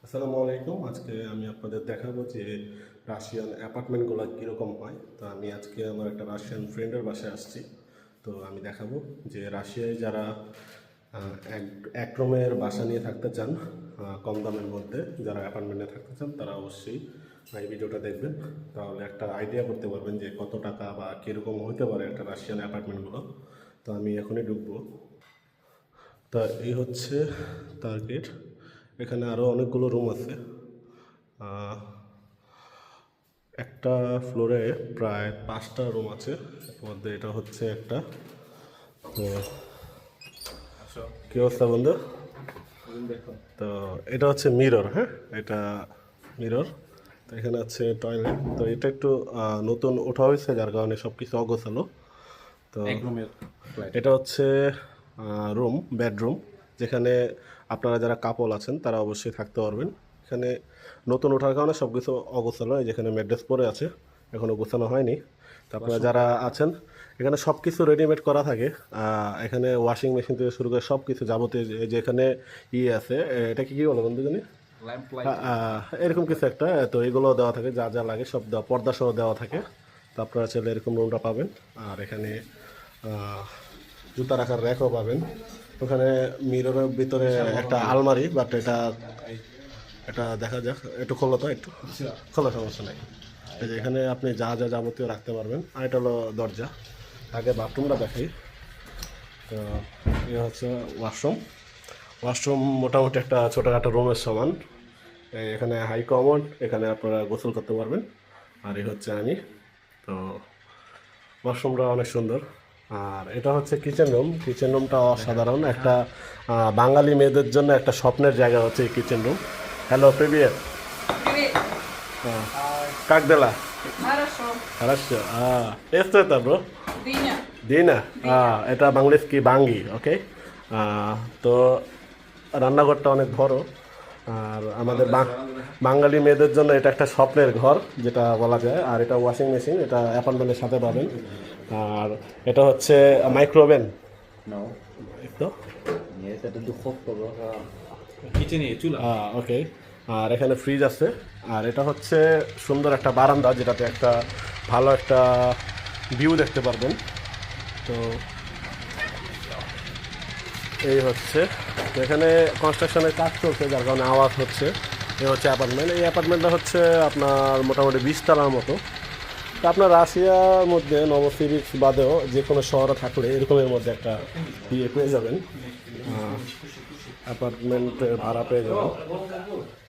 আসসালামু আলাইকুম। আজকে আমি আপনাদের দেখাবো যে রাশিয়ান অ্যাপার্টমেন্টগুলো কীরকম হয়। তো আমি আজকে আমার একটা রাশিয়ান ফ্রেন্ডের বাসায় আসছি। তো আমি দেখাবো যে রাশিয়ায় যারা এক এক রুমের বাসা নিয়ে থাকতে চান, কম দামের মধ্যে যারা অ্যাপার্টমেন্টে থাকতে চান তারা অবশ্যই এই ভিডিওটা দেখবেন। তাহলে একটা আইডিয়া করতে পারবেন যে কত টাকা বা কীরকম হতে পারে একটা রাশিয়ান অ্যাপার্টমেন্টগুলো। তো আমি এখনই ঢুকবো। তা এই হচ্ছে টার্গেট। এখানে আরও অনেকগুলো রুম আছে। আহ, একটা ফ্লোরে প্রায় 5টা রুম আছে। এর মধ্যে এটা হচ্ছে একটা। তো কি অবস্থা বন্ধু? তো এটা হচ্ছে মিরর, হ্যাঁ, এটা মিরর। তো এখানে আছে টয়লেট। তো এটা একটু নতুন ওঠা হয়েছে, যার কারণে সব কিছু অগোছালো। তো এক রুমের ফ্ল্যাট। এটা হচ্ছে রুম, বেডরুম, যেখানে আপনারা যারা কাপল আছেন তারা অবশ্যই থাকতে পারবেন। এখানে নতুন ওঠার কারণে সব কিছু অগোছালো। এই যেখানে ম্যাড্রেস পরে আছে, এখনও গোছানো হয়নি। তো আপনারা যারা আছেন, এখানে সব কিছু রেডিমেড করা থাকে। এখানে ওয়াশিং মেশিন থেকে শুরু করে সব কিছু যাবতীয় যেখানে আছে, এটা কি বলো বন্ধু জানি, ল্যাম্প লাইট। এরকম কিছু একটা। তো এগুলো দেওয়া থাকে, যা যা লাগে সব দেওয়া, পর্দা সহ দেওয়া থাকে। তো আপনারা চাইলে এরকম রুমটা পাবেন। আর এখানে জুতা রাখার র্যাকও পাবেন। ওখানে মিররের ভিতরে একটা আলমারি, বাট এটা এটা দেখা যাক, একটু খোলো তো, একটু খোলা, সমস্যা নেই। এই যে এখানে আপনি যা যা যাবতীয় রাখতে পারবেন। আর এটা হলো দরজা। আগে বাথরুমটা দেখাই। তো এ হচ্ছে ওয়াশরুম। ওয়াশরুম মোটামুটি একটা ছোটোখাটো রুমের সমান। এখানে হাই কমোড, এখানে আপনারা গোসল করতে পারবেন। আর এই হচ্ছে আমি। তো ওয়াশরুমটা অনেক সুন্দর। আর এটা হচ্ছে কিচেন রুম। কিচেন রুমটা অসাধারণ একটা। বাঙালি মেয়েদের জন্য একটা স্বপ্নের জায়গা হচ্ছে এই kitchen room. Hello প্রিভিয়েট, Привет. как дела? Хорошо. Хорошо. Esto это, bro? Дыня. Dina. এটা বাংলিশ কি বাঙ্গি, ওকে। তো রান্নাঘরটা অনেক বড়। আর আমাদের বাঙালি মেয়েদের জন্য এটা একটা স্বপ্নের ঘর, যেটা বলা যায়। আর এটা ওয়াশিং মেশিন, এটা অ্যাপার্টমেন্টের সাথে পাবেন। আর এটা হচ্ছে মাইক্রোওভেন। No. তো Нет, это духовка. কিচেনে চুলা। ওকে। আর এখানে ফ্রিজ আছে। আর এটা হচ্ছে সুন্দর একটা বারান্দা, যেটাতে একটা ভালো একটা ভিউ দেখতে পারবেন। তো এই হচ্ছে। তো এখানে কনস্ট্রাকশনের কাজ চলছে, যার কারণে আওয়াজ হচ্ছে। এই হচ্ছে অ্যাপার্টমেন্ট। এই অ্যাপার্টমেন্টটা হচ্ছে আপনার মোটামুটি 20 তলার মতো। তো আপনার রাশিয়ার মধ্যে নভোসিরিক্স বাদেও যে কোনো শহরে থাকলে এরকমের মধ্যে একটা ইয়ে পেয়ে যাবেন, অ্যাপার্টমেন্টের ভাড়া পেয়ে যাবেন।